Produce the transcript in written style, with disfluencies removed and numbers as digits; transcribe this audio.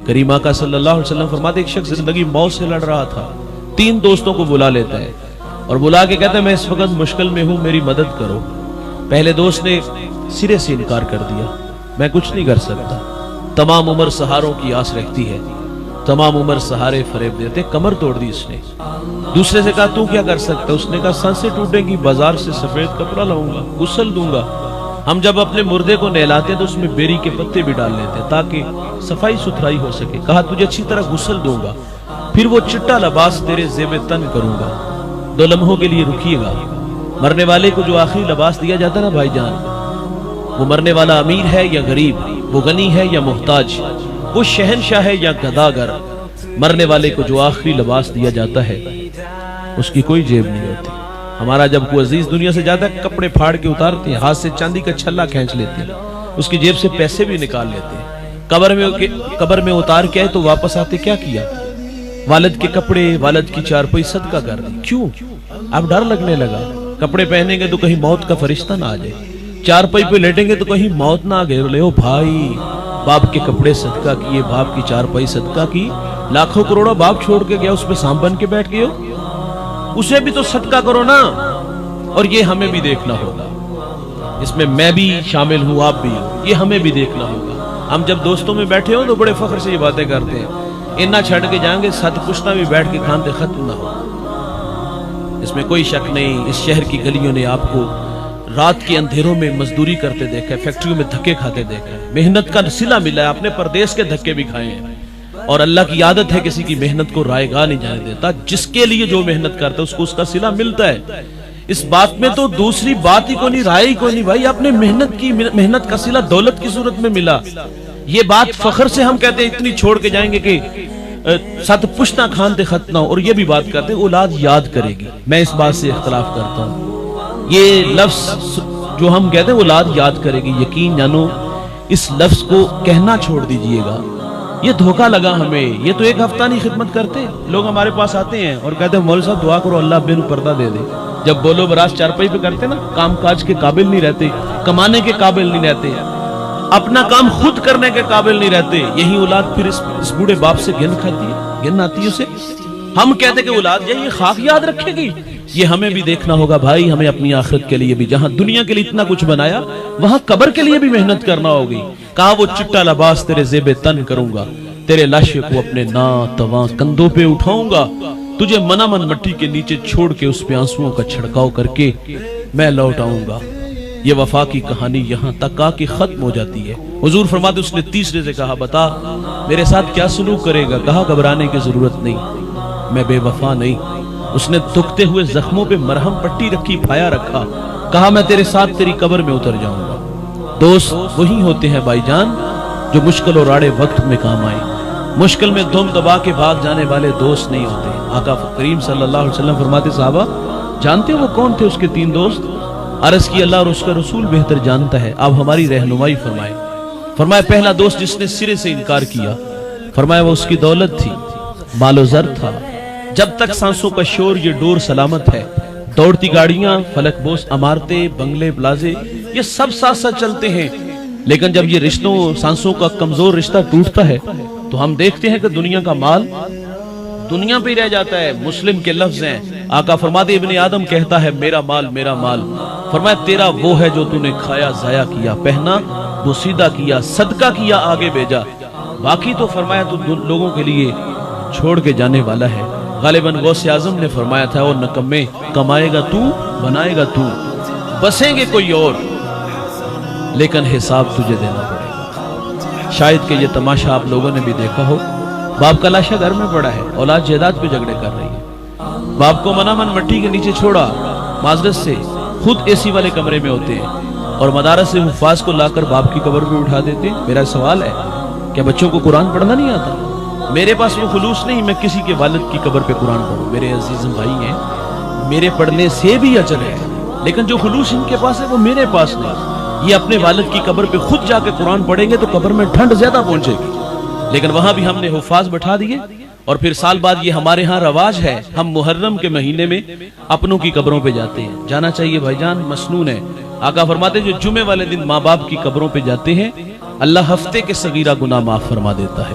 کریم آقا صلی اللہ علیہ وسلم فرماتے ایک شخص زندگی موت سے لڑ رہا تھا، 3 دوستوں کو بلا لیتا ہے اور بلا کے کہتا ہے میں اس وقت مشکل میں ہوں، میری مدد کرو۔ پہلے دوست نے سرے سے انکار کر دیا، میں کچھ نہیں کر سکتا، تمام عمر سہاروں کی آس رکھتی ہے، تمام عمر سہارے فریب دیتے، کمر توڑ دی اس نے۔ دوسرے سے کہا تو کیا کر سکتا؟ اس نے کہا سانسیں ٹوٹیں گی، بازار سے سفید کپڑا لاؤں گا، غسل دوں گا۔ ہم جب اپنے مردے کو نہلاتے ہیں تو اس میں بیری کے پتے بھی ڈال لیتے ہیں تاکہ صفائی ستھرائی ہو سکے۔ کہا تجھے اچھی طرح غسل دوں گا، پھر وہ چٹا لباس تیرے زیب تن کروں گا، 2 لمحوں کے لیے رکیے گا۔ مرنے والے کو جو آخری لباس دیا جاتا ہے نا بھائی جان، وہ مرنے والا امیر ہے یا غریب، وہ غنی ہے یا محتاج، وہ شہنشاہ ہے یا گداگر، مرنے والے کو جو آخری لباس دیا جاتا ہے اس کی کوئی جیب نہیں ہوتی۔ ہمارا جب کوئی عزیز دنیا سے جاتا ہے کپڑے پھاڑ کے اتارتے ہیں، ہاتھ سے چاندی کا چھلا کھینچ لیتے ہیں، اس کی جیب سے پیسے بھی نکال لیتے ہیں۔ قبر میں اتار کے آئے تو واپس آتے کیا کیا؟ والد کے کپڑے، والد کی چارپائی صدقہ کر دی۔ کیوں؟ اب ڈر لگنے لگا، کپڑے پہنیں گے تو کہیں موت کا فرشتہ نہ آ جائے، چارپائی پہ لیٹیں گے تو کہیں موت نہ آ گئے۔ لے بھائی، باپ کے کپڑے صدقہ کیے، باپ کی چارپائی صدقہ کی، لاکھوں کروڑوں باپ چھوڑ کے گیا، اس پہ سانپ بن کے بیٹھ گئے ہو، اسے بھی تو صدقہ کرو نا۔ اور یہ ہمیں بھی دیکھنا ہوگا، اس میں میں بھی شامل ہوں، آپ بھی ہوں، یہ ہمیں بھی دیکھنا ہوگا۔ ہم جب دوستوں میں بیٹھے ہوں تو بڑے فخر سے یہ باتیں کرتے ہیں، انہ چھڑ کے جائیں گے، ساتھ پشتہ بھی بیٹھ کے کھانتے ختم نہ ہو۔ اس میں کوئی شک نہیں، اس شہر کی گلیوں نے آپ کو رات کے اندھیروں میں مزدوری کرتے دیکھا ہے، فیکٹریوں میں دھکے کھاتے دیکھا ہے، محنت کا صلہ ملا ہے، آپ نے پردیس کے دھکے بھی کھائے ہیں۔ اور اللہ کی عادت ہے کسی کی محنت کو رائے گاہ نہیں جانے دیتا، جس کے لیے جو محنت کرتا ہے اس کو اس کا صلہ ملتا ہے۔ اس بات میں تو دوسری بات ہی کوئی نہیں، رائے ہی کوئی نہیں، بھائی آپ نے محنت کی، محنت کا صلہ دولت کی صورت میں ملا۔ یہ بات فخر سے ہم کہتے ہیں، اتنی چھوڑ کے جائیں گے کہ ساتھ پشتہ کھانتے ختم نہ ہو، اور یہ بھی بات کرتے ہیں اولاد یاد کرے گی۔ میں اس بات سے اختلاف کرتا ہوں، یہ لفظ جو ہم کہتے ہیں اولاد یاد کرے گی، یقین جانو اس لفظ کو کہنا چھوڑ دیجئے گا، یہ دھوکہ لگا ہمیں۔ یہ تو 1 ہفتہ نہیں خدمت کرتے، لوگ ہمارے پاس آتے ہیں اور کہتے ہیں مولوی صاحب دعا کرو اللہ بے نو پردہ دے دے۔ جب بولو براس چارپائی پہ کرتے نا، کام کاج کے قابل نہیں رہتے، کمانے کے قابل نہیں رہتے، اپنا کام خود کرنے کے قابل نہیں رہتے، یہی اولاد پھر اس بوڑھے باپ سے گن کھاتی ہے، گن آتی ہے اسے۔ ہم کہتے کہ اولاد یہ خاک یاد رکھے گی، یہ ہمیں بھی دیکھنا ہوگا بھائی، ہمیں اپنی آخرت کے لیے بھی، جہاں دنیا کے لیے اتنا کچھ بنایا وہاں قبر کے لیے بھی محنت کرنا ہوگی۔ کہا وہ چٹا لباس تیرے زیب تن کروں گا، تیرے لاشے کو اپنے ناتواں کندھوں پہ اٹھاؤں گا، تجھے منا من مٹی کے نیچے چھوڑ کے اس پہ آنسوؤں کا چھڑکاؤ کر کے میں لوٹ آؤں گا۔ یہ وفا کی کہانی یہاں تک آ کے ختم ہو جاتی ہے۔ حضور فرماتے اس نے تیسرے سے کہا بتا میرے ساتھ کیا سلوک کرے گا؟ کہا گھبرانے کی ضرورت نہیں، میں بے وفا نہیں۔ اس نے دکھتے ہوئے زخموں پہ مرہم پٹی رکھی، پھایا رکھا، کہا میں تیرے ساتھ تیری قبر میں اتر جاؤں گا۔ دوست وہی ہوتے ہیں بھائی جان جو مشکل اور آڑے وقت میں کام آئے، مشکل میں دم دبا کے بھاگ جانے والے دوست نہیں ہوتے۔ آقا کریم صلی اللہ علیہ وسلم فرماتے صحابہ جانتے وہ کون تھے اس کے 3 دوست؟ عرض کی اللہ اور اس کا رسول بہتر جانتا ہے، آپ ہماری رہنمائی فرمائے۔ فرمایا پہلا دوست جس نے سرے سے انکار کیا، فرمایا وہ اس کی دولت تھی، مال و زر تھا، جب تک سانسوں کا شور یہ ڈور سلامت ہے، دوڑتی گاڑیاں، فلک بوس عمارتیں، بنگلے، پلازے، یہ سب ساتھ ساتھ چلتے ہیں، لیکن جب یہ رشتوں سانسوں کا کمزور رشتہ ٹوٹتا ہے تو ہم دیکھتے ہیں کہ دنیا کا مال دنیا پہ ہی رہ جاتا ہے۔ مسلم کے لفظ ہیں، آقا فرماتے ابن آدم کہتا ہے میرا مال میرا مال، فرمایا تیرا وہ ہے جو تو نے کھایا، ضائع کیا، پہنا بوسیدہ کیا، صدقہ کیا، آگے بھیجا، باقی تو فرمایا تو لوگوں کے لیے چھوڑ کے جانے والا ہے۔ غالباً غوث اعظم نے فرمایا تھا اور نکمے کمائے گا تو، بنائے گا تو، بسیں گے کوئی اور، لیکن حساب تجھے دینا پڑے گا۔ شاید کہ یہ تماشا آپ لوگوں نے بھی دیکھا ہو، باپ کا لاشا گھر میں پڑا ہے، اولاد جائیداد پہ جھگڑے کر رہی ہے، باپ کو منا من مٹی کے نیچے چھوڑا، معذرت سے خود اے سی والے کمرے میں ہوتے ہیں، اور مدارس سے حفاظ کو لا کر باپ کی قبر پہ اٹھا دیتے ہیں۔ میرا سوال ہے کیا بچوں کو قرآن پڑھنا نہیں آتا؟ میرے پاس وہ خلوص نہیں میں کسی کے والد کی قبر پہ قرآن پڑھوں، میرے عزیز بھائی ہیں، میرے پڑھنے سے بھی اجر ہے، لیکن جو خلوص ان کے پاس ہے وہ میرے پاس نہیں۔ یہ اپنے والد کی قبر پہ خود جا کے قرآن پڑھیں گے تو قبر میں ٹھنڈ زیادہ پہنچے گی، لیکن وہاں بھی ہم نے حفاظ بٹھا دیے، اور پھر سال بعد یہ ہمارے ہاں رواج ہے، ہم محرم کے مہینے میں اپنوں کی قبروں پہ جاتے ہیں۔ جانا چاہیے بھائی جان، مسنون ہے۔ آقا فرماتے جو جمعے والے دن ماں باپ کی قبروں پہ جاتے ہیں اللہ ہفتے کے صغیرہ گناہ معاف فرما دیتا ہے۔